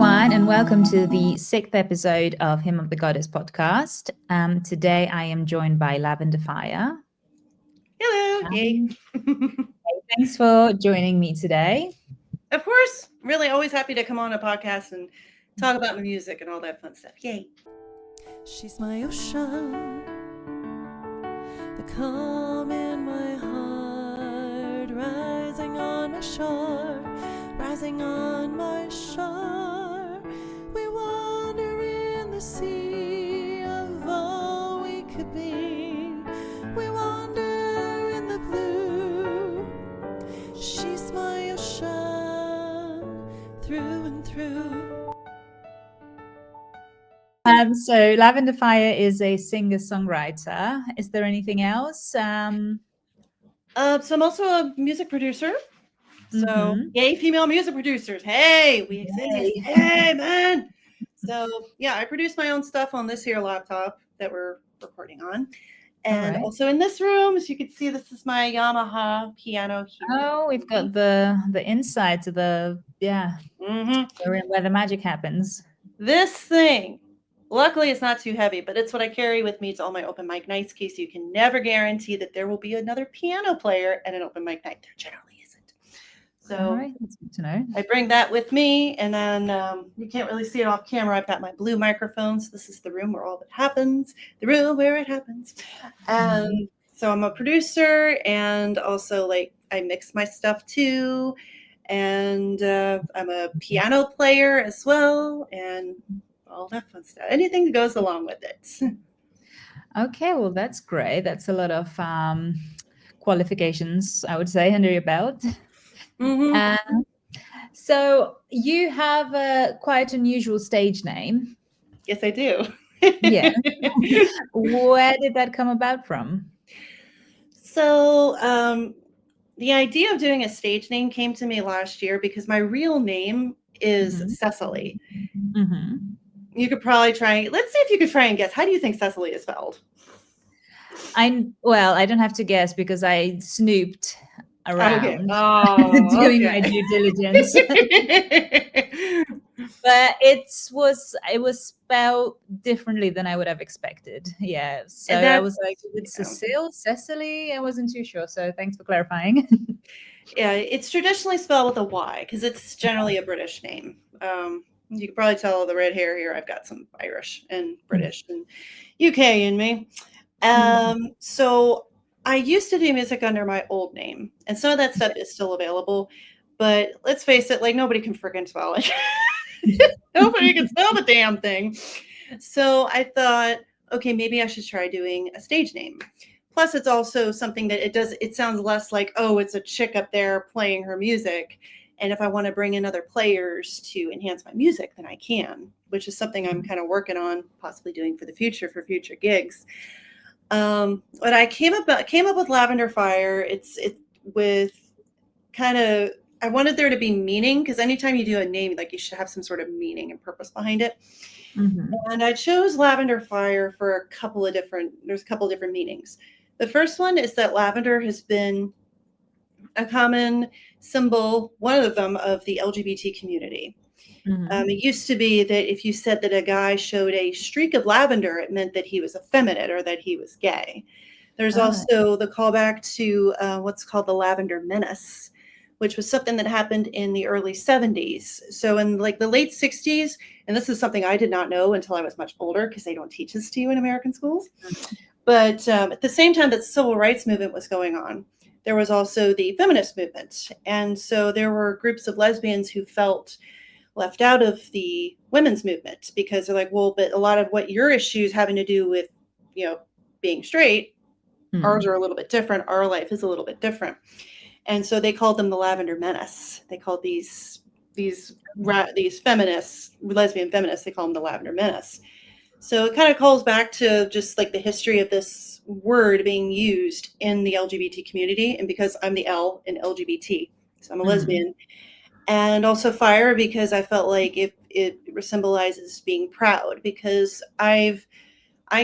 everyone, and welcome to the sixth episode of Hymn of the Goddess podcast. Today, I am joined by Lavender Fire. Hello. Yay. Thanks for joining me today. Of course. Really always happy to come on a podcast and talk about the music and all that fun stuff. Yay. She's my ocean, the calm in my heart, rising on my shore, rising on my shore. We wander in the sea of all we could be. We wander in the blue. She's my ocean, through and through. So Lavender Fire is a singer-songwriter. Is there anything else? So I'm also a music producer. So yay, female music producers. Hey, we exist. Hey, man. So yeah, I produce my own stuff on this here laptop that we're recording on. And also in this room, as you can see, this is my Yamaha piano here. Oh, we've got the inside to the, where the magic happens. This thing, luckily it's not too heavy, but it's what I carry with me to all my open mic nights, in case you can never guarantee that there will be another piano player at an open mic night. There generally isn't. So that's good to know. I bring that with me, and then you can't really see it off camera. I've got my blue microphones. This is the room where all that happens, the room where it happens. And so I'm a producer, and also like I mix my stuff too. And I'm a piano player as well, and all that fun stuff. Anything that goes along with it. Okay, well, that's great. That's a lot of qualifications, I would say, under your belt. So you have quite an unusual stage name. Yes, I do. Yeah. Where did that come about from? So the idea of doing a stage name came to me last year because my real name is Cecily. You could probably try. Let's see if you could try and guess. How do you think Cecily is spelled? I don't have to guess because I snooped around doing my due diligence. But it was spelled differently than I would have expected. Yeah. So I was like, it's Cecily. I wasn't too sure. So thanks for clarifying. Yeah, it's traditionally spelled with a Y because it's generally a British name. You can probably tell the red hair here. I've got some Irish and British and UK in me. So I used to do music under my old name, and some of that stuff is still available. But let's face it, like nobody can freaking spell it. Nobody can spell the damn thing. So I thought, okay, maybe I should try doing a stage name. Plus, it's also something that it sounds less like, oh, it's a chick up there playing her music. And if I want to bring in other players to enhance my music, then I can, which is something I'm kind of working on, possibly doing for future gigs. But I came up with Lavender Fire. It's with kind of, I wanted there to be meaning, because anytime you do a name, like you should have some sort of meaning and purpose behind it. And I chose Lavender Fire for a couple of different meanings. The first one is that lavender has been a common symbol, one of them, of the LGBT community. It used to be that if you said that a guy showed a streak of lavender, it meant that he was effeminate or that he was gay. There's also the callback to what's called the Lavender Menace, which was something that happened in the early 70s. So in like the late 60s, and this is something I did not know until I was much older because they don't teach this to you in American schools. But at the same time that the civil rights movement was going on, there was also the feminist movement. And so there were groups of lesbians who felt left out of the women's movement because they're like, well, but a lot of what your issues having to do with, being straight, ours are a little bit different. Our life is a little bit different. And so they called them the Lavender Menace. They called these feminists, lesbian feminists, they call them the Lavender Menace. So it kind of calls back to just like the history of this word being used in the LGBT community. And because I'm the L in LGBT, so I'm a lesbian. And also fire, because I felt like it symbolizes being proud, because I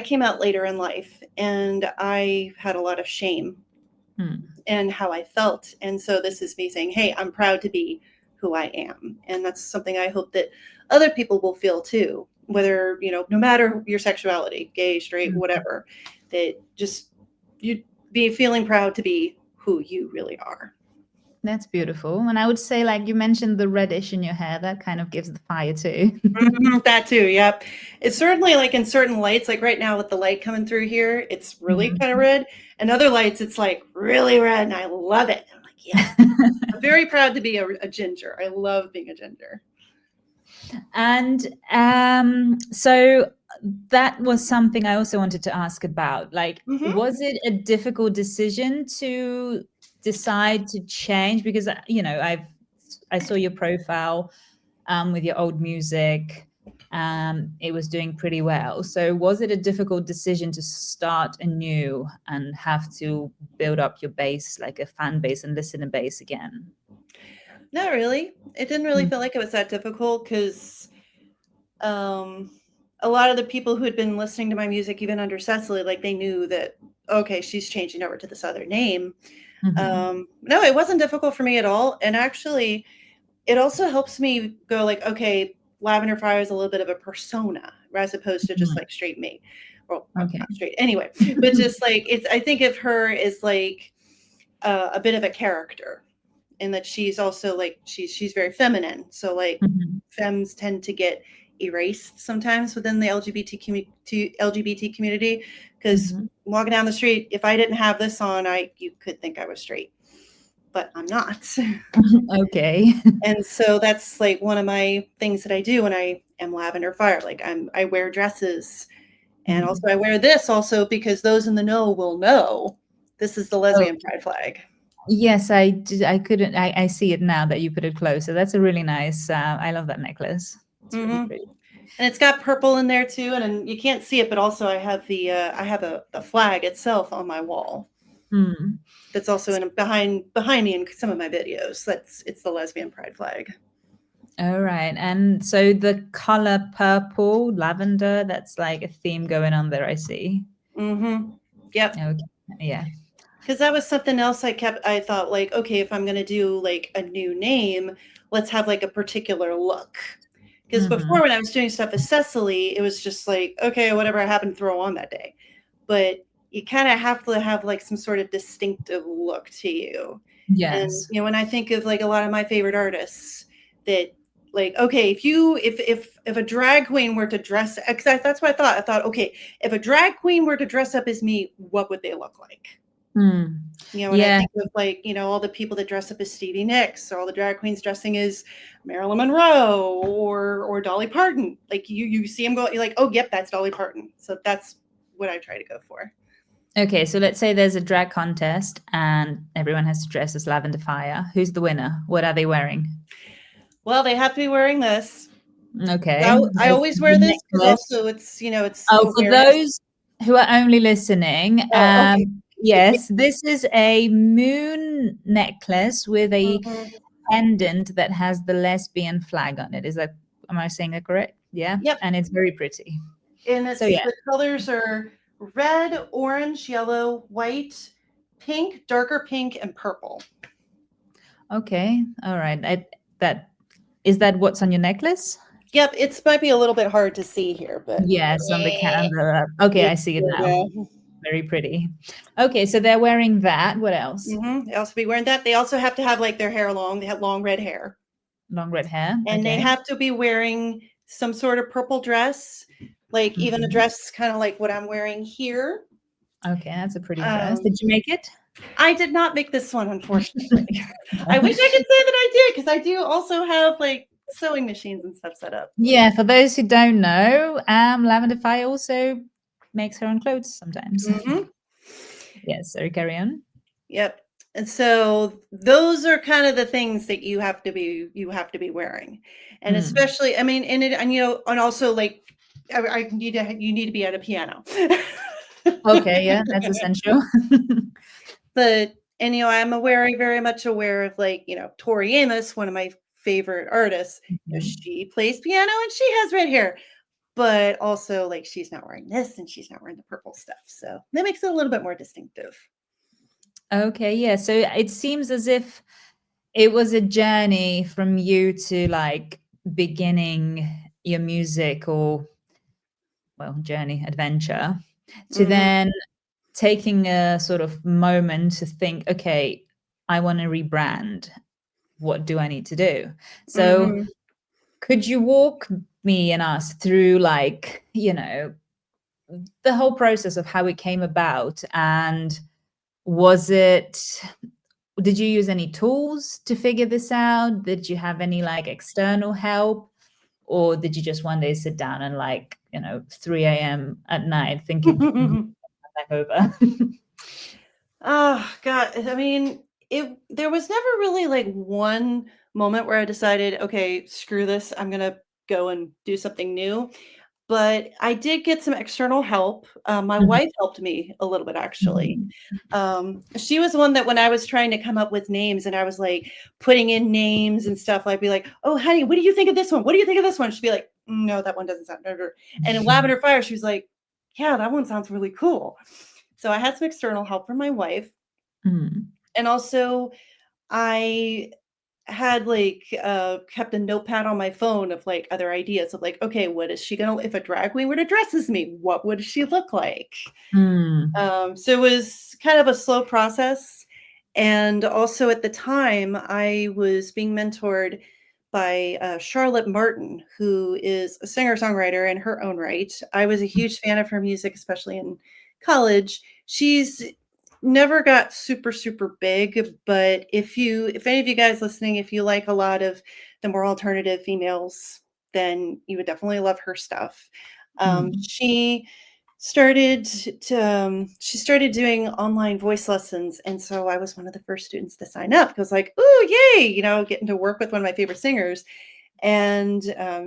came out later in life and I had a lot of shame and how I felt. And so this is me saying, hey, I'm proud to be who who I am. And that's something I hope that other people will feel too, whether, no matter your sexuality, gay, straight, whatever, that just you be feeling proud to be who you really are. That's beautiful. And I would say, like you mentioned, the reddish in your hair, that kind of gives the fire too. That too, yep. It's certainly like in certain lights, like right now with the light coming through here, it's really kind of red. And other lights, it's like really red, and I love it. I'm like, yes. I'm very proud to be a ginger. I love being a ginger. And so that was something I also wanted to ask about. Like, was it a difficult decision to decide to change? Because I saw your profile with your old music. It was doing pretty well. So was it a difficult decision to start anew and have to build up your base, like a fan base and listener base again? Not really. It didn't really feel like it was that difficult because a lot of the people who had been listening to my music, even under Cecily, like they knew that, okay, she's changing over to this other name. No, it wasn't difficult for me at all. And actually, it also helps me go like, okay, Lavender Fire is a little bit of a persona as opposed to just like straight me. Well, Okay. not straight anyway, but just like I think of her as like a bit of a character, and that she's also like she's very feminine. So like femmes tend to get erased sometimes within the LGBT community because walking down the street, if I didn't have this on, you could think I was straight, but I'm not. Okay. And so that's like one of my things that I do when I am Lavender Fire. Like I wear dresses, and also I wear this also because those in the know will know this is the lesbian pride flag. Yes, I did. I see it now that you put it closer. That's a really nice. I love that necklace. It's really pretty. And it's got purple in there too, and you can't see it, but also I have the flag itself on my wall. That's also behind me in some of my videos. It's the lesbian pride flag. All right, and so the color purple, lavender, that's like a theme going on there. I see. Yep. Okay. Yeah. Because that was something else I thought like, okay, if I'm going to do like a new name, let's have like a particular look. Because before when I was doing stuff as Cecily, it was just like, okay, whatever I happen to throw on that day. But you kind of have to have like some sort of distinctive look to you. Yes. And, when I think of like a lot of my favorite artists that like, okay, if a drag queen were to dress, that's what I thought. I thought, okay, if a drag queen were to dress up as me, what would they look like? When I think of like, all the people that dress up as Stevie Nicks, or all the drag queens dressing as Marilyn Monroe or Dolly Parton, like you see them go, you're like, oh, yep, that's Dolly Parton. So that's what I try to go for. Okay, so let's say there's a drag contest and everyone has to dress as Lavender Fire. Who's the winner? What are they wearing? Well, they have to be wearing this. Okay. I always wear this because also it's, it's. Oh, for those who are only listening, okay. Yes, this is a moon necklace with a pendant that has the lesbian flag on it. Am I saying that correct? Yeah. Yep. And it's very pretty. And the colors are red, orange, yellow, white, pink, darker pink, and purple. Okay. All right. Is that what's on your necklace? Yep. It might be a little bit hard to see here, but yes, on the camera. Okay, I see it now. Very pretty. Okay, so they're wearing that. What else? They also be wearing that. They also have to have like their hair long. They have long red hair. Long red hair. And they have to be wearing some sort of purple dress, like even a dress kind of like what I'm wearing here. Okay, that's a pretty dress. Did you make it? I did not make this one, unfortunately. I wish I could say that I did, because I do also have like sewing machines and stuff set up. Yeah, for those who don't know, Lavender Fire also makes her own clothes sometimes. Yes, so carry on. Yep. And so those are kind of the things that you have to be wearing. And especially, I mean, and also like you need to be at a piano. Okay, yeah, that's essential. But I'm very much aware of like, Tori Amos, one of my favorite artists. She plays piano and she has red hair. But also, like, she's not wearing this and she's not wearing the purple stuff. So that makes it a little bit more distinctive. Okay, yeah. So it seems as if it was a journey from you to like beginning your music or, well, journey, adventure, to then taking a sort of moment to think, okay, I want to rebrand. What do I need to do? So could you walk me and us through, like, the whole process of how it came about? And was it, did you use any tools to figure this out? Did you have any like external help? Or did you just one day sit down and, like, 3 a.m. at night thinking, back over? Oh God. I mean, there was never really like one moment where I decided, okay, screw this. I'm gonna go and do something new. But I did get some external help. My Mhm, wife helped me a little bit, actually. mhm, She was the one that when I was trying to come up with names and I was like putting in names and stuff, I'd be like, "Oh, honey, what do you think of this one? What do you think of this one?" She'd be like, "No, that one doesn't sound." And in Lavender Fire, she was like, "Yeah, that one sounds really cool." So I had some external help from my wife, mhm, and also I had like kept a notepad on my phone of like other ideas of like, okay, what is she gonna, if a drag queen were to dress as me, what would she look like? mm, So it was kind of a slow process. And also at the time, I was being mentored by Charlotte Martin, who is a singer songwriter in her own right. I was a huge fan of her music, especially in college. She's never got super, super big, but if any of you guys listening, if you like a lot of the more alternative females, then you would definitely love her stuff. mm, She started doing online voice lessons, and so I was one of the first students to sign up because like, oh yay, getting to work with one of my favorite singers. And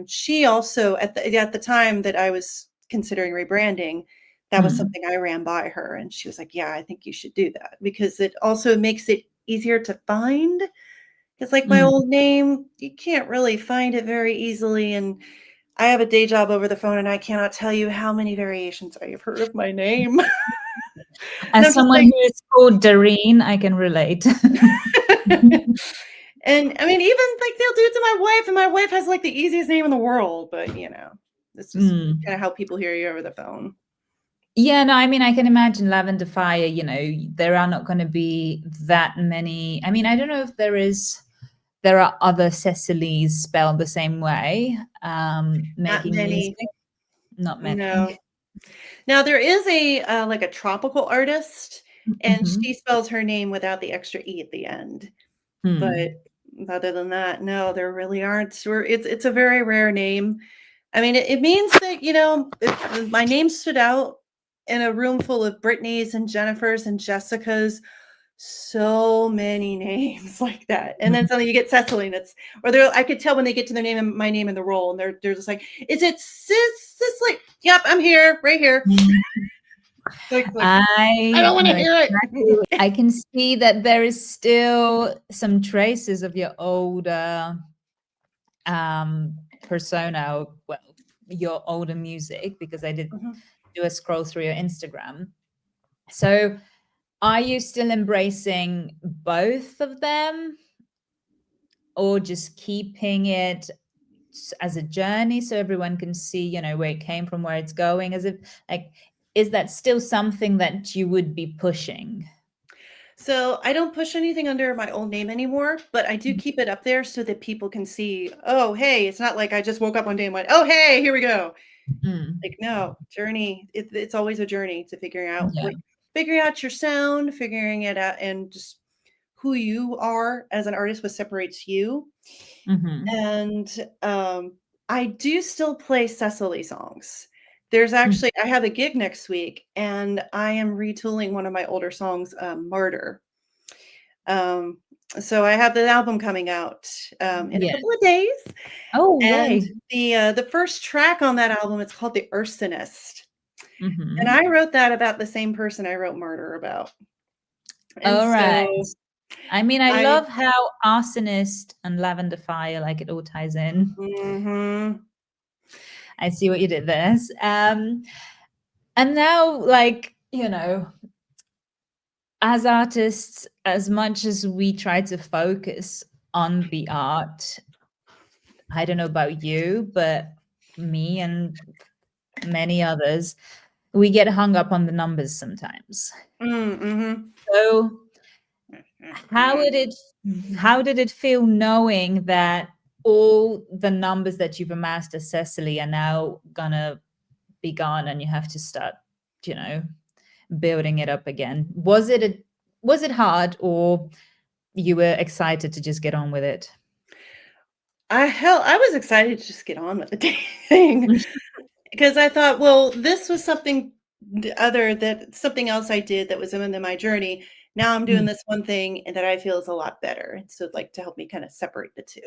she also at the time that I was considering rebranding, that was mm, something I ran by her, and she was like, yeah, I think you should do that because it also makes it easier to find. Because like my mm. old name, you can't really find it very easily, and I have a day job over the phone, and I cannot tell you how many variations I have heard of my name. And As I'm just someone like, who is called Doreen, I can relate. and I mean, even like they'll do it to my wife, and my wife has like the easiest name in the world, but it's just Mm. kind of how people hear you over the phone. Yeah, no, I mean, I can imagine Lavender Fire, there are not going to be that many. I mean, I don't know if there are other Cecilys spelled the same way, Not making music. many. Not No. many. Now there is a like a tropical artist, and Mhm. she spells her name without the extra e at the end. But Mm. other than that, no, there really aren't. It's a very rare name. I mean, it means that, if my name stood out in a room full of Britneys and Jennifers and Jessicas, so many names like that. And then suddenly you get Cecily, and I could tell when they get to their name and my name in the role, and they're just like, is it Cicely? Yep, I'm here, right here. Mm. Like, I I don't want to know hear exactly. it. I can see that there is still some traces of your older persona, well, your older music, because I did Mhm. do a scroll through your Instagram. So are you still embracing both of them, or just keeping it as a journey so everyone can see, where it came from, where it's going? As if, like, is that still something that you would be pushing? So I don't push anything under my old name anymore, but I do keep it up there so that people can see, oh, hey, it's not like I just woke up one day and went, oh, hey, here we go. Mm, Like, no, journey. It's always a journey to yeah. figuring out your sound, figuring it out, and just who you are as an artist, what separates you. Mhm. And I do still play Cecily songs. Mm, I have a gig next week, and I am retooling one of my older songs, Martyr. Um, so I have the album coming out in a yeah. couple of days, Oh, and yay. the first track on that album, it's called "The Arsonist," and Mhm. I wrote that about the same person I wrote "Martyr" about, and All right. so I mean, I I love how arsonist and lavender fire, like, it all ties in. mhm. I see what you did there. And now, like, as artists, as much as we try to focus on the art. I don't know about you, but me and many others, we get hung up on the numbers sometimes. Mm-hmm. So how did it feel knowing that all the numbers that you've amassed as Cecily are now gonna be gone and you have to start, you know, building it up again? Was it hard, or you were excited to just get on with it? I was excited to just get on with the dang thing because I thought, well, this was something something else I did that was in my journey. Now I'm doing Mm. this one thing and that I feel is a lot better. And so like to help me kind of separate the two.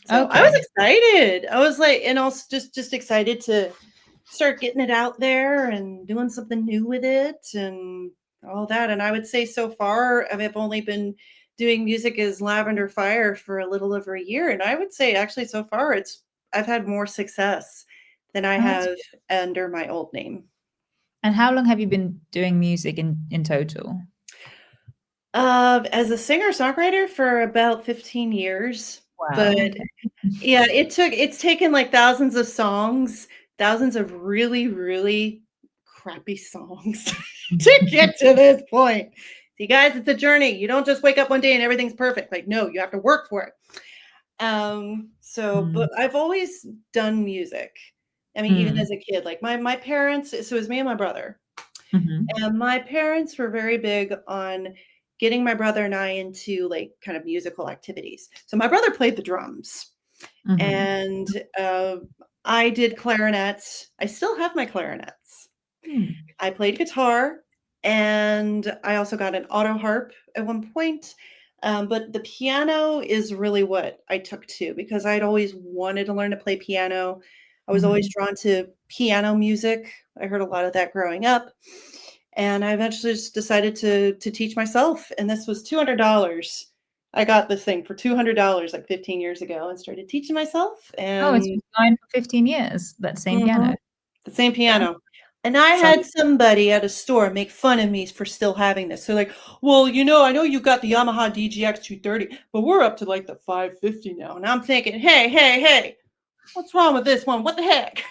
So I was Okay. excited. I was like, and also just excited to start getting it out there and doing something new with it and all that. And I would say so far, I've only been doing music as Lavender Fire for a little over a year. And I would say actually so far I've had more success than I Oh, that's have good. under my old name. And how long have you been doing music in total? As a singer-songwriter for about 15 years. But Wow, okay. yeah, it's taken like thousands of songs, thousands of really, really crappy songs to get to this point. See, guys, it's a journey. You don't just wake up one day and everything's perfect. Like, no, you have to work for it. Mm, But I've always done music. I mean, even mm, as a kid, like my parents, so it was me and my brother. mhm, And my parents were very big on getting my brother and I into like kind of musical activities. So my brother played the drums mhm. and I did clarinets. I still have my clarinets. Mm, I played guitar and I also got an auto harp at one point. But the piano is really what I took to because I'd always wanted to learn to play piano. I was always mhm. drawn to piano music. I heard a lot of that growing up. And I eventually just decided to teach myself. And this was $200. I got this thing for $200 like 15 years ago and started teaching myself. Oh, it's And been going for 15 years, that same mhm, piano. the same That's piano. And I solid. had somebody at a store make fun of me for still having this. They're like, well, I know you got the Yamaha DGX 230, but we're up to like the 550 now. And I'm thinking, hey, what's wrong with this one? What the heck?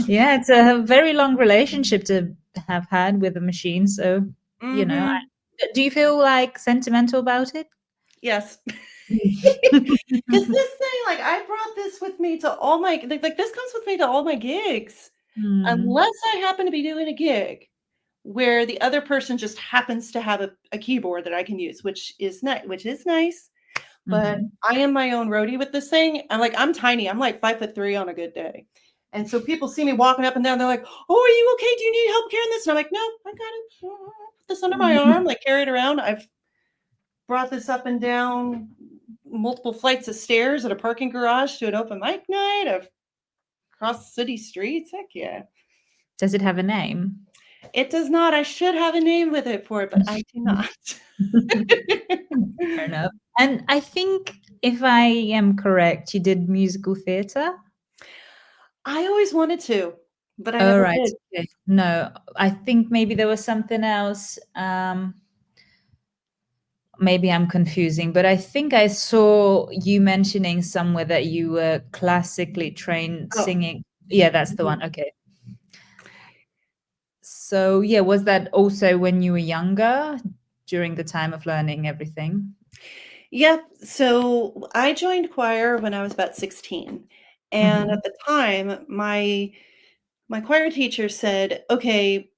Yeah, it's a very long relationship to have had with a machine, so, you know, Hmm. do you feel, like, sentimental about it? Yes. Mm. Because this thing, like, I brought this with me to all my, like, this comes with me to all my gigs, Mm, unless I happen to be doing a gig where the other person just happens to have a keyboard that I can use, which is nice. But mhm. I am my own roadie with this thing. I'm tiny. I'm like 5'3" on a good day. And so people see me walking up and down. They're like, "Oh, are you okay? Do you need help carrying this?" And I'm like, "No, I got it. Put this under my arm, like carry it around." I've brought this up and down multiple flights of stairs at a parking garage to an open mic night. I've crossed city streets. Heck yeah. Does it have a name? It does not. I should have a name with it for it, but I do not. Fair enough. And I think if I am correct, you did musical theater? I always wanted to, but I Oh, never right, did. okay. No, I think maybe there was something else, maybe I'm confusing, but I think I saw you mentioning somewhere that you were classically trained Oh, singing. Yeah, that's the mhm. one, okay. So, yeah, was that also when you were younger, during the time of learning everything? Yep. So I joined choir when I was about 16. And at Mhm, the time, my choir teacher said, "Okay,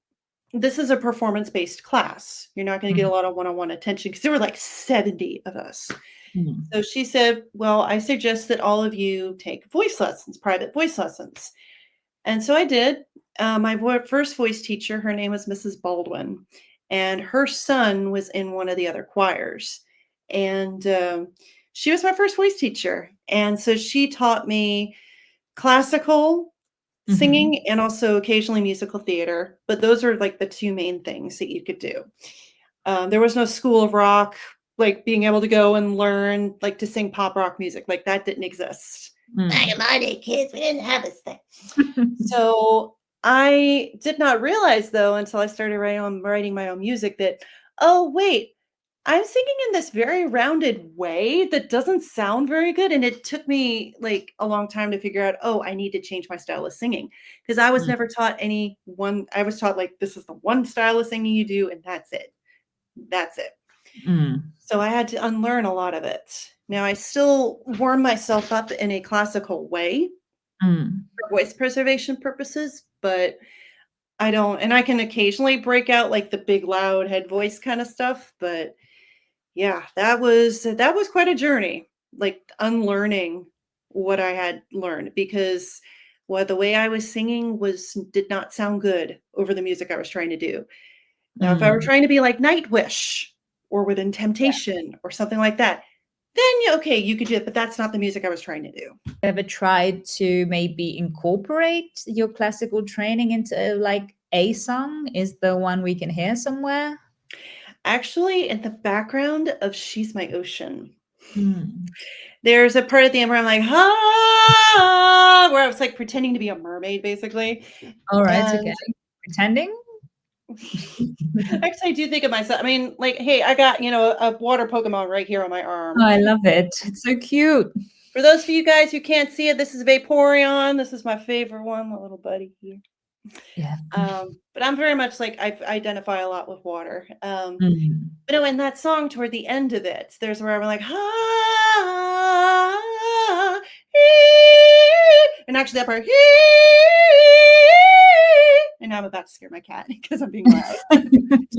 this is a performance-based class. You're not going to get mhm, a lot of one-on-one attention because there were like 70 of us." mhm, So she said, "Well, I suggest that all of you take voice lessons, private voice lessons." And so I did. My first voice teacher, her name was Mrs. Baldwin, and her son was in one of the other choirs. And she was my first voice teacher. And so she taught me classical mhm, singing and also occasionally musical theater. But those are like the two main things that you could do. There was no school of rock, like being able to go and learn like to sing pop rock music. Like that didn't exist. Back in mm. my day, kids, we didn't have this thing. So I did not realize though until I started writing my own music that, oh wait, I'm singing in this very rounded way that doesn't sound very good, and it took me, like, a long time to figure out, "Oh, I need to change my style of singing," because I was Mm, never taught any one I was taught, like, "This is the one style of singing you do, and that's it. That's it." mm, So I had to unlearn a lot of it. Now I still warm myself up in a classical way mm, for voice preservation purposes, but I don't and I can occasionally break out, like, the big, loud head voice kinda stuff, but yeah, that was quite a journey, like, unlearning what I had learned because, well, the way I was singing did not sound good over the music I was trying to do. Now, if I were mm. trying to be like Nightwish or Within Temptation or something like that, then yeah, okay, you could do it, but that's not the music I was trying to do. Ever tried to maybe incorporate your classical training into like a song? Is the one we can hear somewhere? Actually, in the background of She's My Ocean, Mm. there's a part at the end where I'm like, "Ah," where I was, like, pretending to be a mermaid, basically, All right, okay. and Pretending? actually, I do think of myself I mean, like, hey, I got, a water Pokemon right here on my Oh, arm. I love it. It's so cute. For those of you guys who can't see it, this is Vaporeon. This is my favorite one, my little buddy here. Yeah. But I'm very much like I identify a lot with water. Mm. But no, in that song toward the end of it, there's where I'm like, ah, and actually that part, and now I'm about to scare my cat because I'm being loud.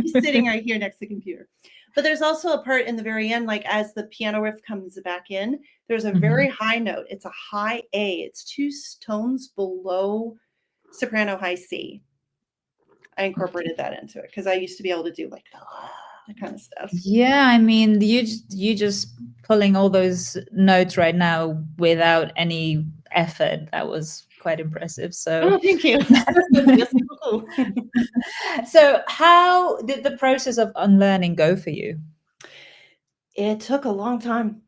She's sitting right here next to the computer. But there's also a part in the very end, like as the piano riff comes back in, there's a Mhm. very high note. It's a high A. It's two tones below soprano high C. I Okay. incorporated that into it because I used to be able to do like that kind of stuff. Yeah, I mean, you just pulling all those notes right now without any effort. That was quite impressive. So, Oh, thank you. Yes, cool. so how did the process of unlearning go for you? It took a long time.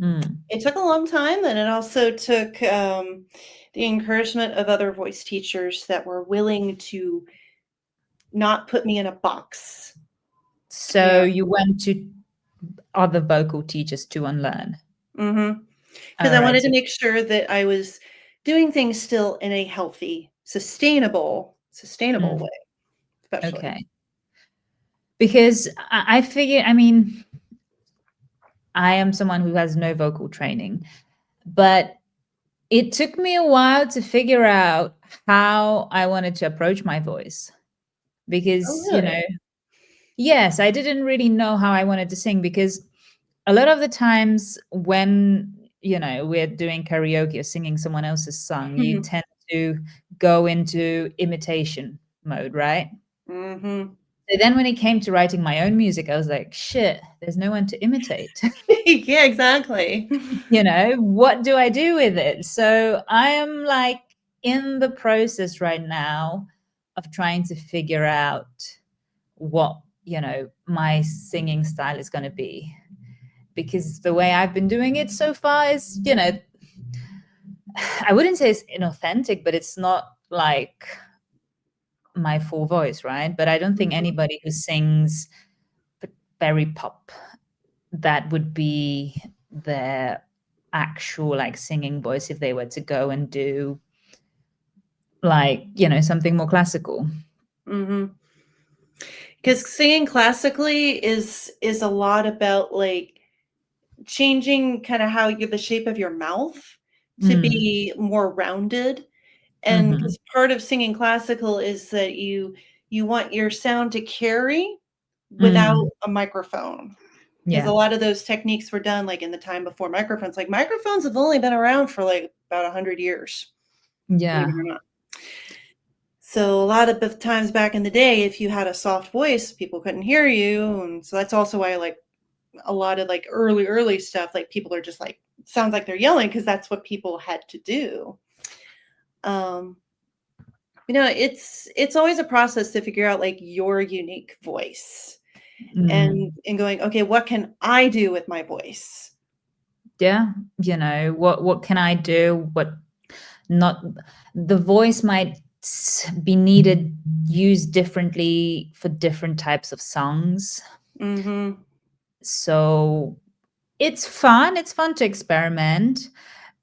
Mm. It took a long time, and it also took the encouragement of other voice teachers that were willing to not put me in a box. So Yeah. you went to other vocal teachers to unlearn. Mhm. Because All I right. wanted to make sure that I was doing things still in a healthy, sustainable Mm, way, especially. okay. Because I figure, I mean, I am someone who has no vocal training, but it took me a while to figure out how I wanted to approach my voice Oh, because, really? yes, I didn't really know how I wanted to sing because a lot of the times when, we're doing karaoke or singing someone else's song, you Mhm. tend to go into imitation mode, right? Mhm. So then when it came to writing my own music, I was like, shit, there's no one to imitate. Yeah, exactly. What do I do with it? So I am like in the process right now of trying to figure out what, my singing style is going to be. Because the way I've been doing it so far is, I wouldn't say it's inauthentic, but it's not like my full voice, right? But I don't think Mhm. anybody who sings very pop, that would be their actual like singing voice if they were to go and do like, something more classical. Mhm. 'Cause singing classically is a lot about, like, changing kinda how you the shape of your mouth to Mm, be more rounded, and mhm. because part of singing classical is that you want your sound to carry without Mm, a microphone. Because a yeah, lot of those techniques were done, like, in the time before microphones. Like, microphones have only been around for, like, about 100 years, believe it yeah, or not. So a lot of the times back in the day, if you had a soft voice, people couldn't hear you, and so that's also why, like, a lot of, like, early stuff, like, people are just, like sounds like they're yelling because that's what people had to do. Um, it's always a process to figure out, like, your unique voice mm, and going, "Okay, what can I do with my voice?" yeah. What can I do? What not? The voice might be needed used differently for different types of songs. Mhm. So it's fun. It's fun to experiment.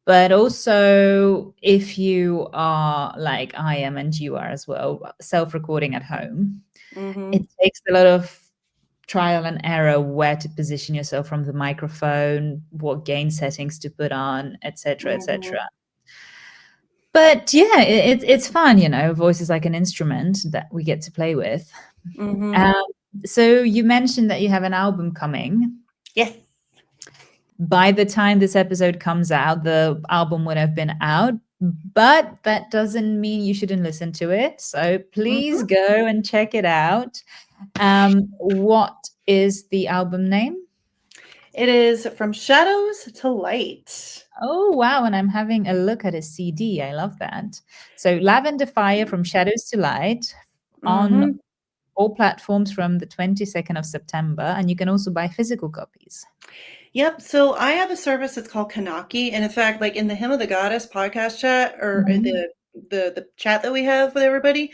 But also, if you are like I am and you are as well, self-recording at home, it takes a lot of trial and error where to position yourself from the microphone, what gain settings to put on, etc., etc. But yeah, it's fun, voice is like an instrument that we get to play with. Um, so you mentioned that you have an album coming. Yes. By the time this episode comes out, the album would have been out, but that doesn't mean you shouldn't listen to it. So please go and check it out. What is the album name? It is From Shadows to Light. Oh, wow. And I'm having a look at a CD. I love that. So Lavender Fire, From Shadows to Light, on all platforms from the 22nd of September. And you can also buy physical copies. Yep. So I have a service that's called Kanaki. And in fact, like in the Hymn of the Goddess podcast chat, or the chat that we have with everybody,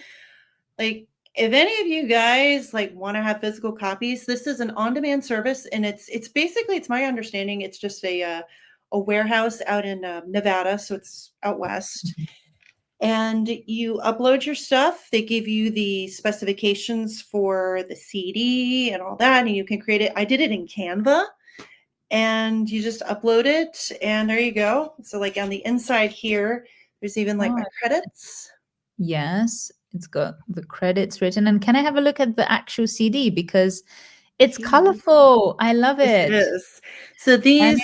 like if any of you guys like want to have physical copies, this is an on-demand service. And it's basically, it's my understanding, it's just a warehouse out in Nevada. So it's out west. And you upload your stuff. They give you the specifications for the CD and all that, and you can create it. I did it in Canva, and you just upload it, and there you go. So like on the inside here, there's even like my credits. Yes, it's got the credits written. And can I have a look at the actual CD? Because it's colorful. I love it. It is. So these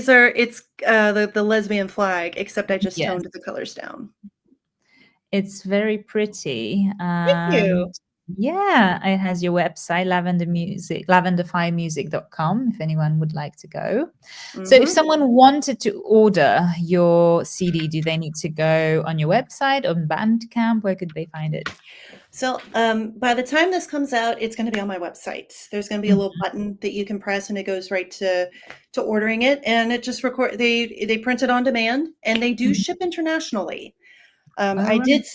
are it's the lesbian flag, except I just toned the colors down. It's very pretty. Thank you. Yeah, it has your website, lavenderfiremusic.com, if anyone would like to go. So if someone wanted to order your CD, do they need to go on your website, on Bandcamp? Where could they find it? So by the time this comes out, it's going to be on my website. There's going to be a little button that you can press, and it goes right to ordering it. And it just they print it on demand, and they do ship internationally. I did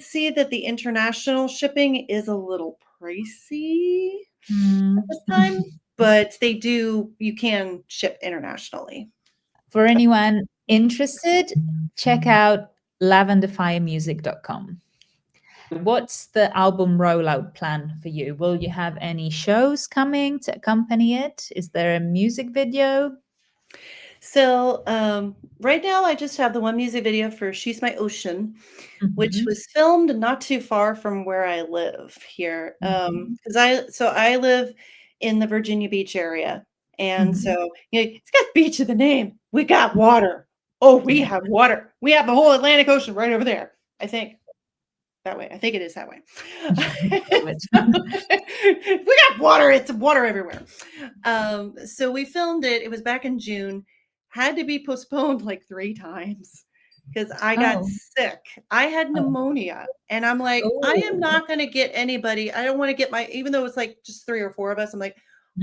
see that the international shipping is a little pricey at this time, but you can ship internationally. For anyone interested, check out lavenderfiremusic.com. What's the album rollout plan for you? Will you have any shows coming to accompany it? Is there a music video? So right now I just have the one music video for She's My Ocean, which was filmed not too far from where I live here. Because I live in the Virginia Beach area. And so it's got beach in the name. We got water. Oh, we have water. We have the whole Atlantic Ocean right over there. I think that way. I think it is that way. We got water. It's water everywhere. So we filmed it. It was back in June. Had to be postponed like 3 times because I got sick. I had pneumonia, and I'm like, I am not going to get anybody. I don't want to get even though it's like just 3 or 4 of us, I'm like,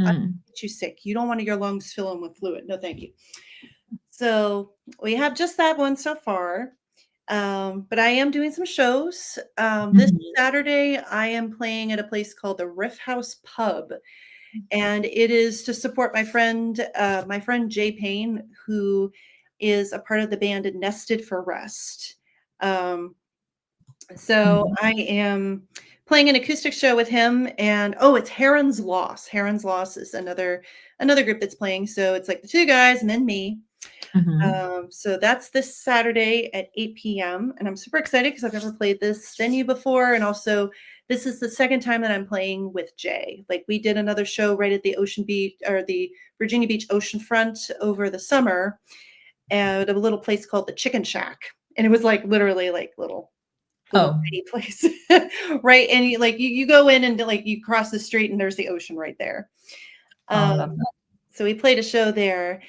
I'm get you sick. You don't want your lungs filling with fluid. No, thank you. So we have just that one so far. But I am doing some shows. This Saturday, I am playing at a place called the Riff House Pub. And it is to support my friend Jay Payne, who is a part of the band Nested for Rest. So I am playing an acoustic show with him, and it's Heron's Loss. Heron's Loss is another group that's playing. So it's like the 2 guys and then me. So that's this Saturday at 8 p.m. And I'm super excited because I've never played this venue before. And also this is the second time that I'm playing with Jay. Like we did another show right at the Ocean Beach or the Virginia Beach oceanfront over the summer at a little place called the Chicken Shack. And it was like literally like little tiny place. Right. And you go in and like you cross the street and there's the ocean right there. So we played a show there.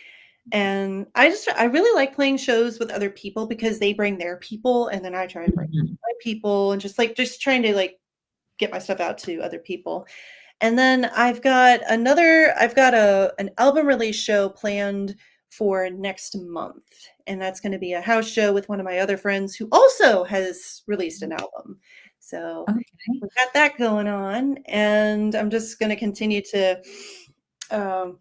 And I really like playing shows with other people because they bring their people, and then I try and bring my people, and just trying to like get my stuff out to other people. And then I've got an album release show planned for next month, and that's going to be a house show with one of my other friends who also has released an album. So Okay. we've got that going on, and I'm just going to continue to um,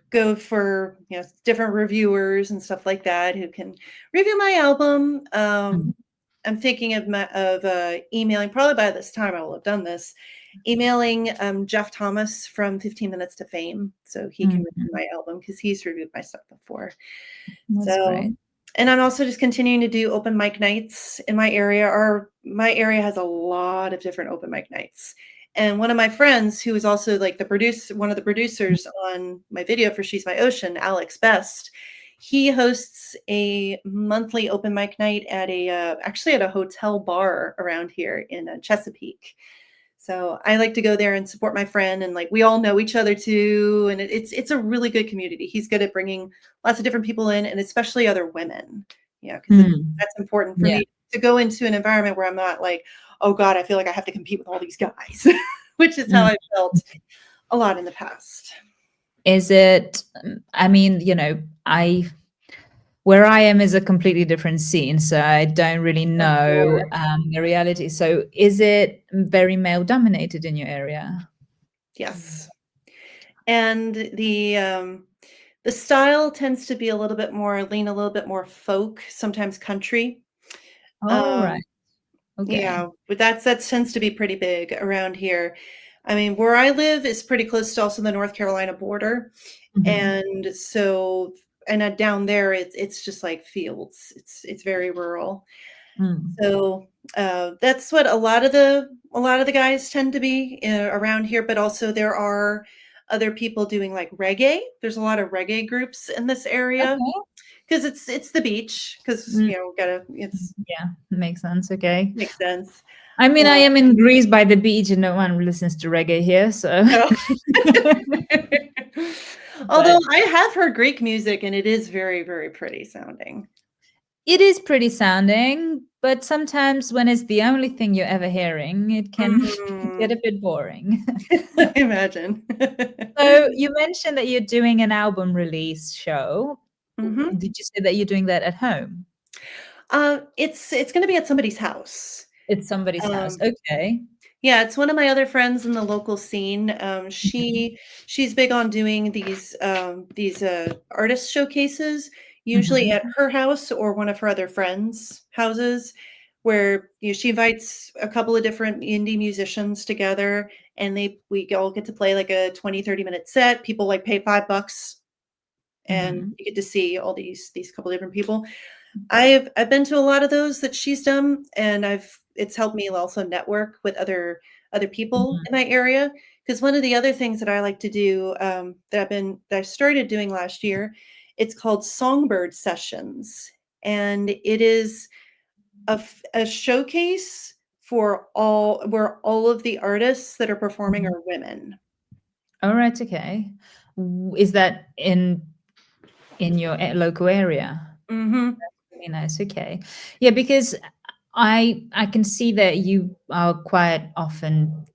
go for different reviewers and stuff like that who can review my album. Mhm. I'm thinking of emailing, probably by this time I will have done this, emailing Jeff Thomas from 15 Minutes to Fame so he can review Mhm. my album because he's reviewed my stuff before. That's So, great. and I'm also just continuing to do open mic nights in my area. My area has a lot of different open mic nights. And one of my friends, who is also like one of the producers on my video for She's My Ocean, Alex Best, he hosts a monthly open mic night at actually at a hotel bar around here in Chesapeake. So I like to go there and support my friend, and like we all know each other too, and it's a really good community. He's good at bringing lots of different people in, and especially other women. Because that's important for Yeah. me to go into an environment where I'm not like, oh God, I feel like I have to compete with all these guys, which is how I felt a lot in the past. Is it, I mean, where I am is a completely different scene, so I don't really Of know course. the reality. So is it very male dominated in your area? Yes. And the style tends to be lean a little bit more folk, sometimes country. Oh, Um, right. Okay. yeah, but that tends to be pretty big around here. I mean, where I live is pretty close to also the North Carolina border, Mhm. and so down there it's just like fields. It's very rural. Mm. So that's what a lot of the guys tend to be around here. But also there are other people doing like reggae. There's a lot of reggae groups in this area Okay. because it's the beach. Because Mm. it's Yeah, makes sense. Okay. makes sense. I mean, I Uh, am in Greece by the beach, and no one listens to reggae here, so. no. Although But I have heard Greek music and it is very, very pretty sounding. it is pretty sounding, but sometimes when it's the only thing you're ever hearing, it can get a bit boring. I imagine. So you mentioned that you're doing an album release show. hmm Did you say that you're doing that at home? it's going to be at somebody's house. It's somebody's house. Um, Okay. yeah, it's one of my other friends in the local scene. Mhm. She's big on doing these artist showcases, usually Mhm. at her house or one of her other friends' houses, where she invites a couple of different indie musicians together, and we all get to play like a 20-30 minute set. People like pay $5, and Mhm. you get to see all these couple different people. I've been to a lot of those that she's done, and it's helped me also network with other people Mhm. in my area. Because one of the other things that I like to do, that I started doing last year, it's called Songbird Sessions, and it is a showcase where all of the artists that are performing Mhm. are women. Alright, okay. Is that in your local area? Mhm. Really nice, okay. Yeah, because I can see that you are quite often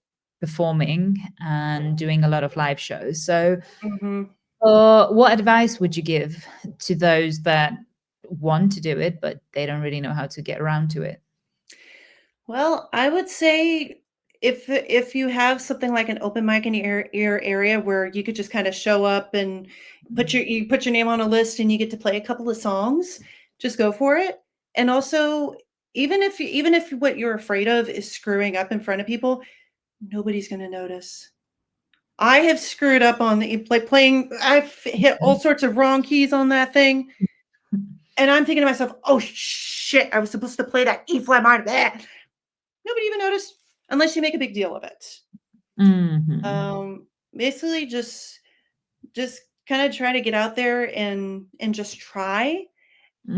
performing and doing a lot of live shows. So, Mhm. what advice would you give to those that want to do it, but they don't really know how to get around to it? Well, I would say if you have something like an open mic in your area where you could just kind of show up and you put your name on a list and you get to play a couple of songs, just go for it. And also, even if what you're afraid of is screwing up in front of people, nobody's going to notice. I have screwed up on like playing. I've hit all sorts of wrong keys on that thing, and I'm thinking to myself, "Oh shit! I was supposed to play that E flat minor." Nobody even noticed unless you make a big deal of it. Mhm. Basically just kind of try to get out there and just try.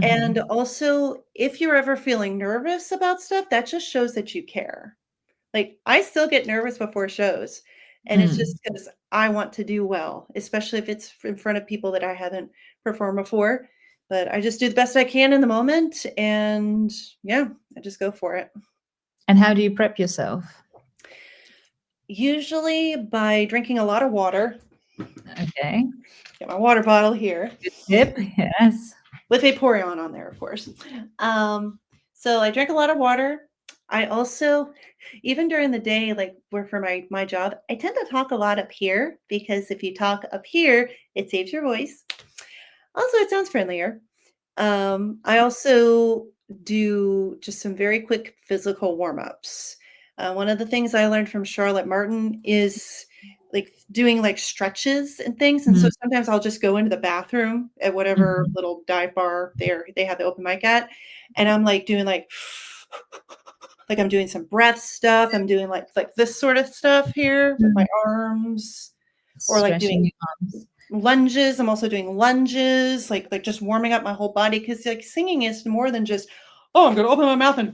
And Mhm. also, if you're ever feeling nervous about stuff, that just shows that you care. Like I still get nervous before shows, and it's Mm. just because I want to do well, especially if it's in front of people that I haven't performed before. But I just do the best I can in the moment, and yeah, I just go for it. And how do you prep yourself? Usually by drinking a lot of water. Okay. Get my water bottle here Good tip. Yes. with Vaporeon on there, of course. Um, So I drink a lot of water. I also, even during the day, like where for my job, I tend to talk a lot up here because if you talk up here, it saves your voice. Also, it sounds friendlier. I also do just some very quick physical warm ups. One of the things I learned from Charlotte Martin is like doing like stretches and things. And so Mm, sometimes I'll just go into the bathroom at whatever mhm, little dive bar they have the open mic at, and I'm like doing like I'm doing some breath stuff. I'm doing like this sort of stuff here with my mm. arms, or like Stretching doing your arms. lunges. I'm also doing lunges, like just warming up my whole body because like singing is more than just, oh, I'm gonna open my mouth and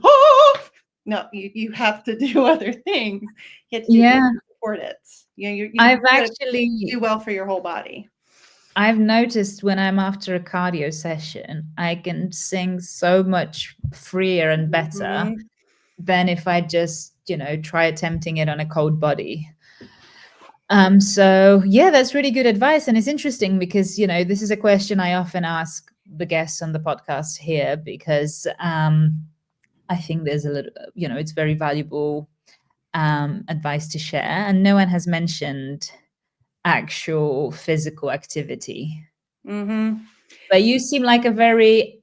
no, you have to do other things. You have to do things Yeah, to support it. You know, you I've gotta do actually well for your whole body. I've noticed when I'm after a cardio session, I can sing so much freer and better Mhm. than if I just, try attempting it on a cold body. So yeah, that's really good advice. And it's interesting because, this is a question I often ask the guests on the podcast here because I think there's a little, it's very valuable advice to share. And no one has mentioned actual physical activity. Mhm. But you seem like a very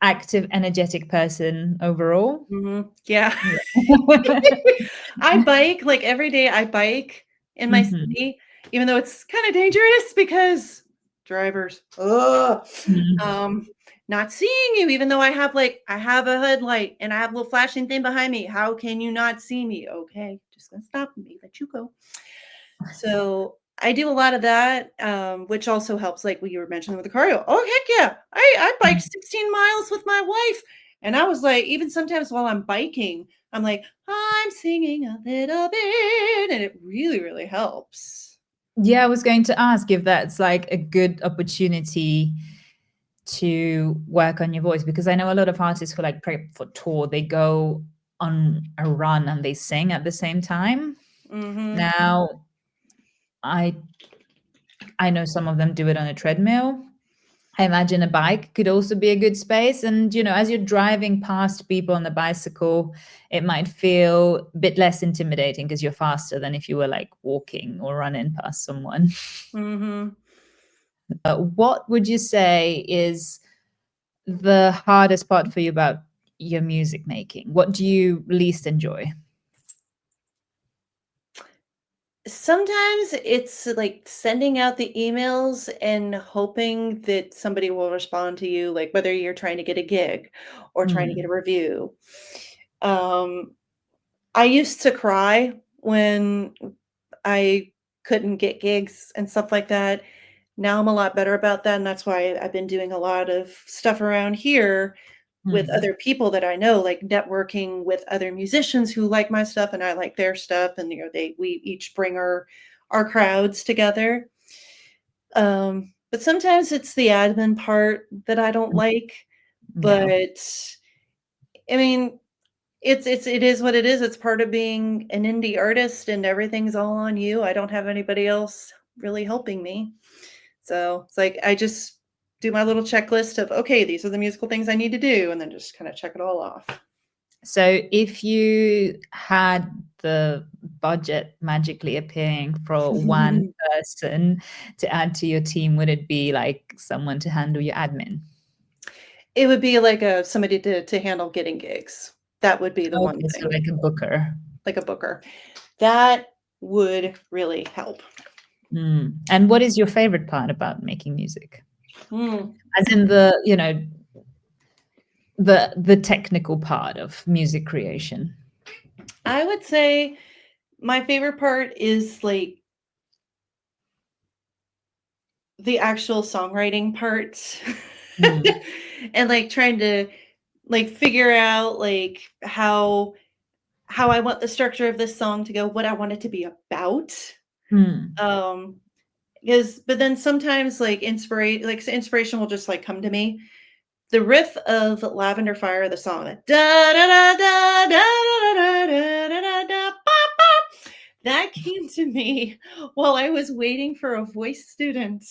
active, energetic person overall. Mhm. Yeah. Yeah. I bike, like, every day I bike in my Mhm, city, even though it's kinda dangerous because drivers, ugh, mhm. um, not seeing you, even though I have a headlight and I have a little flashing thing behind me. How can you not see me? Okay, just gonna stop me, let you go. So, I do a lot of that, which also helps, like what you were mentioning with the cardio. Oh, heck yeah. I biked 16 miles with my wife, and I was like, even sometimes while I'm biking, I'm like, "I'm singing a little bit," and it really, really helps. Yeah, I was going to ask if that's like a good opportunity to work on your voice because I know a lot of artists who like prep for tour, they go on a run and they sing at the same time. Mhm. Now, I I know some of them do it on a treadmill. I imagine a bike could also be a good space. And, as you're driving past people on the bicycle, it might feel a bit less intimidating because you're faster than if you were like walking or running past someone. Mhm. What would you say is the hardest part for you about your music making? What do you least enjoy? Sometimes it's like sending out the emails and hoping that somebody will respond to you, like whether you're trying to get a gig or trying to get a Mm, review. Um, I used to cry when I couldn't get gigs and stuff like that. Now I'm a lot better about that, and that's why I've been doing a lot of stuff around here with mm. other people that I know, like networking with other musicians who like my stuff and I like their stuff, and we each bring our crowds together. But sometimes it's the admin part that I don't like, Yeah. but I mean, it is what it is. It's part of being an indie artist and everything's all on you. I don't have anybody else really helping me. So, it's like I just do my little checklist of, okay, these are the musical things I need to do, and then just kind of check it all off. So if you had the budget magically appearing for one person to add to your team, would it be like someone to handle your admin? It would be like somebody to handle getting gigs. That would be the one Okay, so thing, like a booker. like a booker. That would really help. And what is your favorite part about making music? Mm. As in the technical part of music creation. I would say my favorite part is like the actual songwriting part. Mm, And like trying to like figure out like how I want the structure of this song to go, what I want it to be about. mm, Um because but then sometimes inspiration will just like come to me. The riff of Lavender Fire, the song, da da da da da da da da da da da, that came to me while I was waiting for a voice student,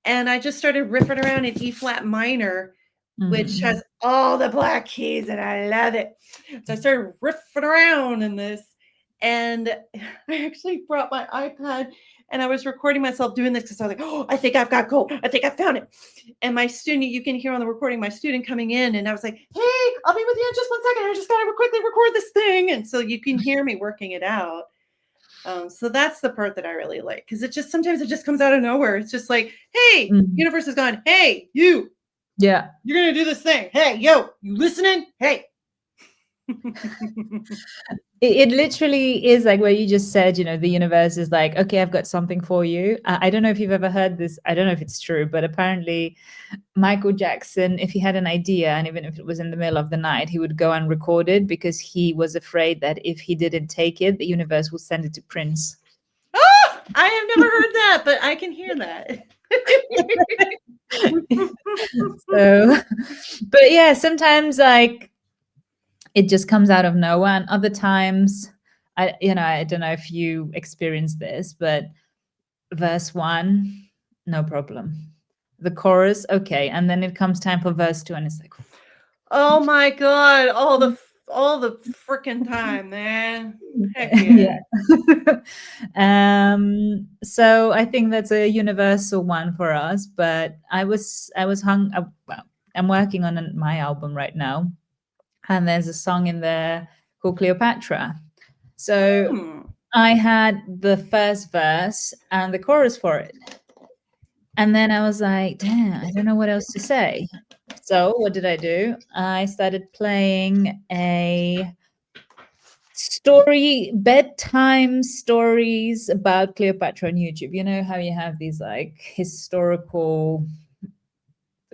and I just started riffing around in E flat minor which has all the black keys, and I love it. So I started riffing around in this, and I actually brought my iPad, and I was recording myself doing this because I was like, oh, I think I've got gold. I think I found it. And my student, you can hear on the recording, my student coming in, and I was like, hey, I'll be with you in just 1 second. I just got to quickly record this thing. And so you can hear me working it out. So that's the part that I really like, because it just sometimes it just comes out of nowhere. It's just like, hey, universe has gone, hey, you. Yeah. You're going to do this thing. Hey, yo, you listening? Hey. It literally is like where you just said, the universe is like, okay, I've got something for you. I don't know if you've ever heard this. I don't know if it's true, but apparently Michael Jackson, if he had an idea, and even if it was in the middle of the night, he would go and record it because he was afraid that if he didn't take it, the universe will send it to Prince. Oh, I have never heard that, but I can hear that. So, but yeah, sometimes like it just comes out of nowhere, and other times I don't know if you experienced this, but verse 1, no problem. The chorus, okay, and then it comes time for verse 2, and it's like, oh my god, all the freaking time, man. Heck yeah. So I think that's a universal one for us. But I'm working on my album right now, and there's a song in there called Cleopatra. So I had the first verse and the chorus for it. And then I was like, damn, I don't know what else to say. So what did I do? I started playing a bedtime stories about Cleopatra on YouTube. You know how you have these like historical,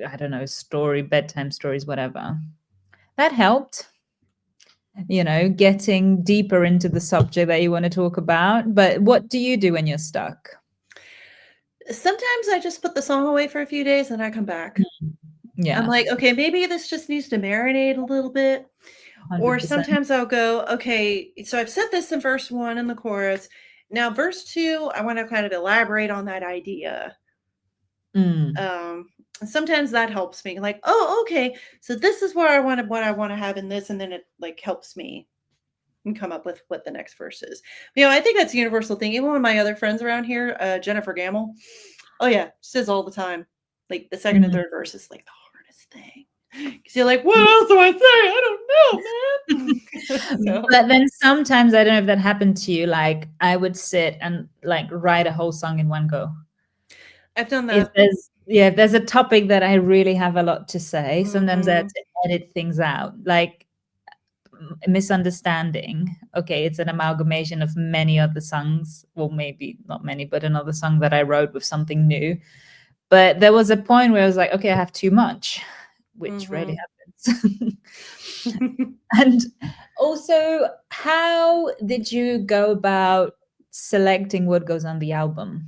I don't know, bedtime stories, whatever. That helped, getting deeper into the subject that you want to talk about. But what do you do when you're stuck? Sometimes I just put the song away for a few days and I come back. Yeah. I'm like, okay, maybe this just needs to marinate a little bit. 100%. Or sometimes I'll go, okay, so I've said this in verse 1 in the chorus. Now, verse 2, I want to kind of elaborate on that idea. Sometimes that helps me. Like, oh, okay, so this is what I want to have in this, and then it like helps me and come up with what the next verse is. I think that's a universal thing. Even one of my other friends around here, Jennifer Gamble, oh yeah, she says all the time, like the second and third verse is like the hardest thing. Because you're like, what else do I say? I don't know, man. So. But then sometimes, I don't know if that happened to you, like I would sit and like write a whole song in one go. I've done that. If there's a topic that I really have a lot to say, sometimes I have to edit things out. Like Misunderstanding. Okay, it's an amalgamation of many other songs. Well, maybe not many, but another song that I wrote with something new. But there was a point where I was like, okay, I have too much, which rarely happens. And also, how did you go about selecting what goes on the album?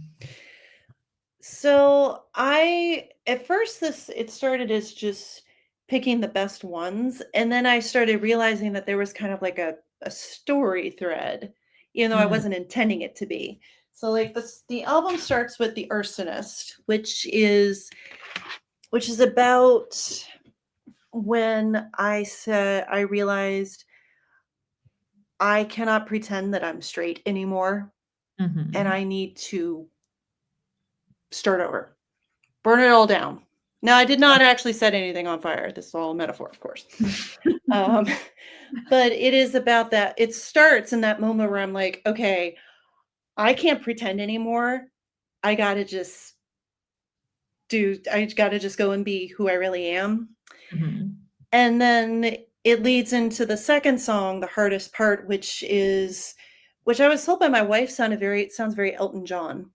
So at first it started as just picking the best ones. And then I started realizing that there was kind of like a story thread, even though I wasn't intending it to be. So like the album starts with The Arsonist, which is about when I realized I cannot pretend that I'm straight anymore. And I need to start over, burn it all down. Now, I did not actually set anything on fire. This is all a metaphor, of course. But it is about that. It starts in that moment where I'm like, okay, I can't pretend anymore. I got to just go and be who I really am. And then it leads into the second song, The Hardest Part, which I was told by my wife sounds very Elton John,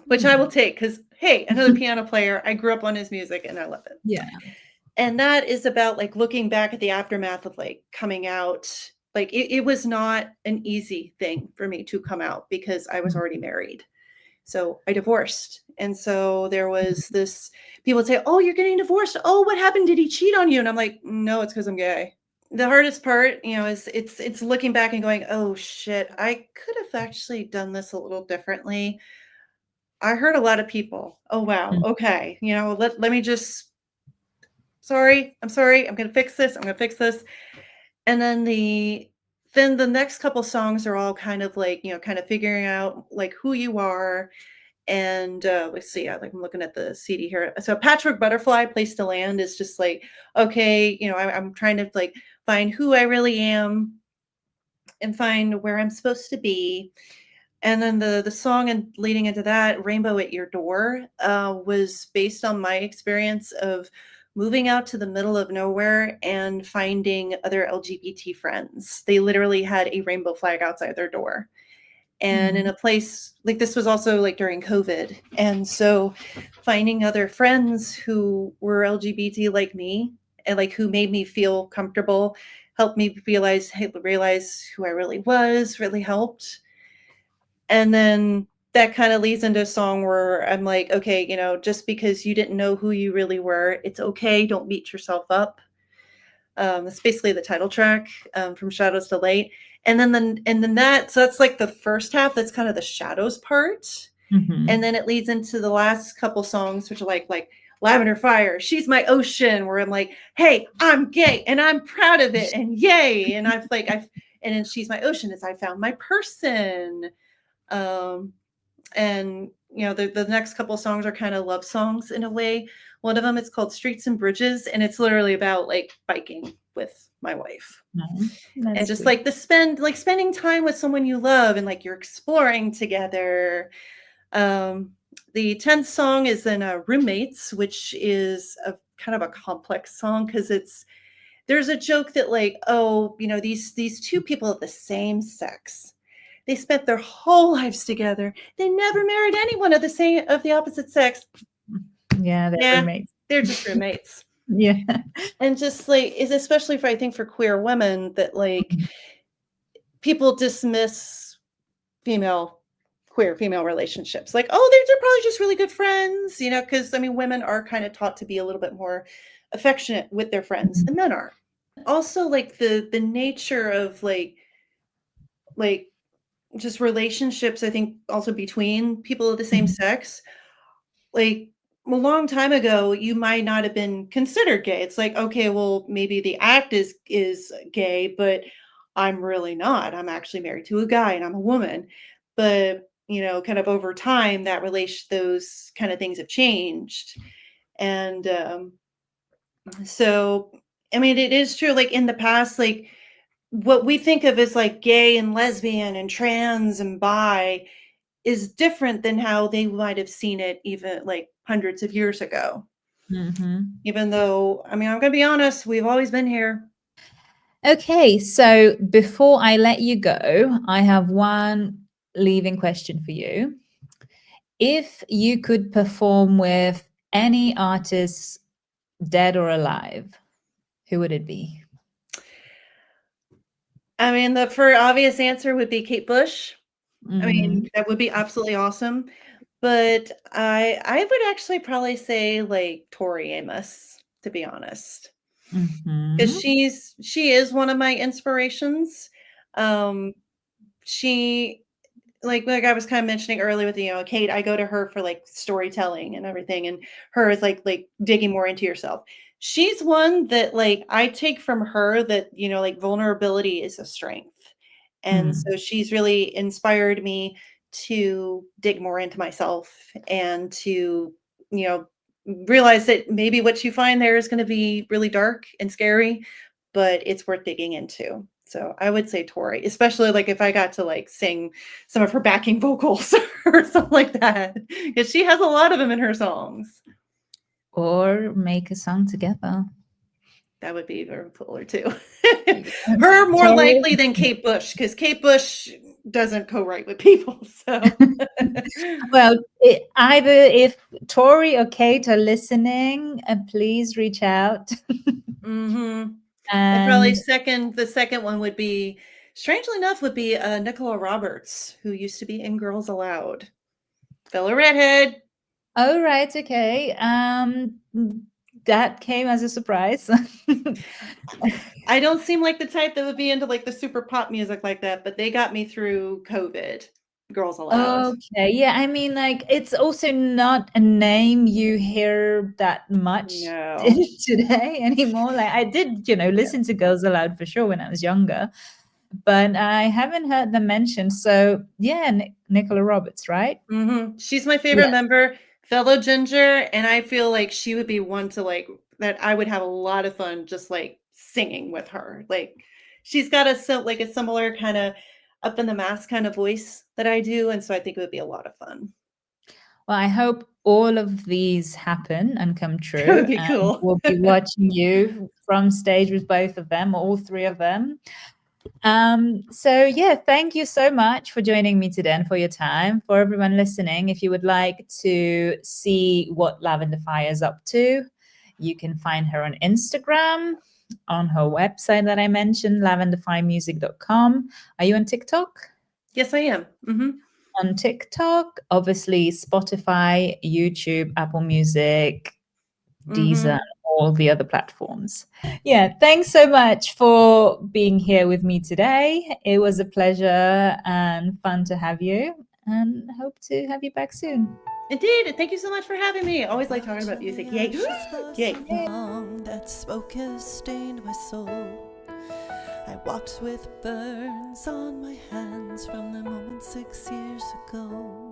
which I will take because, hey, another piano player. I grew up on his music and I love it. Yeah. And that is about like looking back at the aftermath of like coming out. Like it was not an easy thing for me to come out because I was already married. So I divorced. And so there was this, people would say, oh, you're getting divorced. Oh, what happened? Did he cheat on you? And I'm like, no, it's because I'm gay. The hardest part, is it's looking back and going, oh shit, I could have actually done this a little differently. I hurt a lot of people. Oh, wow. Okay. Let me just sorry, I'm sorry, I'm gonna fix this, I'm gonna fix this. And then the next couple songs are all kind of like, kind of figuring out like who you are. And let's see, like I'm looking at the CD here. So Patchwork Butterfly, Place to Land is just like, okay, I'm trying to like find who I really am and find where I'm supposed to be. And then the song and leading into that, Rainbow at Your Door, was based on my experience of moving out to the middle of nowhere and finding other LGBT friends. They literally had a rainbow flag outside their door. And in a place like this was also like during COVID. And so finding other friends who were LGBT like me and like who made me feel comfortable, helped me realize who I really was, really helped. And then that kind of leads into a song where I'm like, okay, just because you didn't know who you really were, it's okay. Don't beat yourself up. That's basically the title track, From Shadows to Light. And then so that's like the first half. That's kind of the shadows part. And then it leads into the last couple songs, which are like Lavender Fire, She's My Ocean, where I'm like, hey, I'm gay and I'm proud of it and yay. And and then She's My Ocean is I found my person. And the next couple songs are kind of love songs in a way. One of them is called Streets and Bridges, and it's literally about like biking with my wife. And just sweet. like spending time with someone you love and like you're exploring together. The 10th song is in Roommates, which is a kind of a complex song because there's a joke that like, oh, these two people of the same sex, they spent their whole lives together. They never married anyone of the opposite sex. Yeah, they're roommates. They're just roommates. Yeah. And just like is especially for queer women that like people dismiss queer female relationships. Like, oh, they're probably just really good friends, because women are kind of taught to be a little bit more affectionate with their friends than men are. Also, like the nature of like just relationships, I think also between people of the same sex, like a long time ago, you might not have been considered gay. It's like, okay, well, maybe the act is gay, but I'm really not. I'm actually married to a guy and I'm a woman. But, kind of over time, those kind of things have changed. And so, it is true. Like in the past, like what we think of as like gay and lesbian and trans and bi is different than how they might have seen it even like hundreds of years ago. Even though, I'm going to be honest, we've always been here. Okay, so before I let you go, I have one leaving question for you. If you could perform with any artist, dead or alive, who would it be? The for obvious answer would be Kate Bush. That would be absolutely awesome. But I would actually probably say like Tori Amos, to be honest. Because she is one of my inspirations. She like I was kind of mentioning earlier with Kate, I go to her for like storytelling and everything, and her is like digging more into yourself. She's one that like I take from her that like vulnerability is a strength. And so she's really inspired me to dig more into myself and to realize that maybe what you find there is going to be really dark and scary, but it's worth digging into. So I would say Tori, especially like if I got to like sing some of her backing vocals or something like that, because she has a lot of them in her songs. Or make a song together. That would be very cooler too. Her more likely than Kate Bush, because Kate Bush doesn't co-write with people. So, well, either if Tori or Kate are listening, please reach out. And probably the second one would be, strangely enough, would be Nicola Roberts, who used to be in Girls Aloud. Fellow redhead. Oh, right. Okay. That came as a surprise. I don't seem like the type that would be into like the super pop music like that, but they got me through COVID. Girls Aloud. Okay, yeah, I mean, like, it's also not a name you hear that much No. today anymore. Like, I did, listen to Girls Aloud for sure when I was younger, but I haven't heard them mentioned. So, yeah, Nicola Roberts, right? She's my Yeah. favorite member, fellow Ginger, and I feel like she would be one to like that. I would have a lot of fun just like singing with her. Like she's got a similar kind of up in the mask kind of voice that I do, and so I think it would be a lot of fun. Well, I hope all of these happen and come That true, would be and cool. we'll be watching you from stage with both of them, or all three of them. So yeah, thank you so much for joining me today and for your time. For everyone listening, if you would like to see what Lavender Fire is up to, you can find her on Instagram, on her website that I mentioned, lavenderfiremusic.com. Are you on TikTok? Yes, I am. On TikTok, obviously Spotify, YouTube, Apple Music, Deezer, and all the other platforms. Yeah, thanks so much for being here with me today. It was a pleasure and fun to have you, and hope to have you back soon. Indeed. Thank you so much for having me. I always like talking about music. Yay. Yay. That smoke has stained my soul. I walked with burns on my hands from the moment 6 years ago.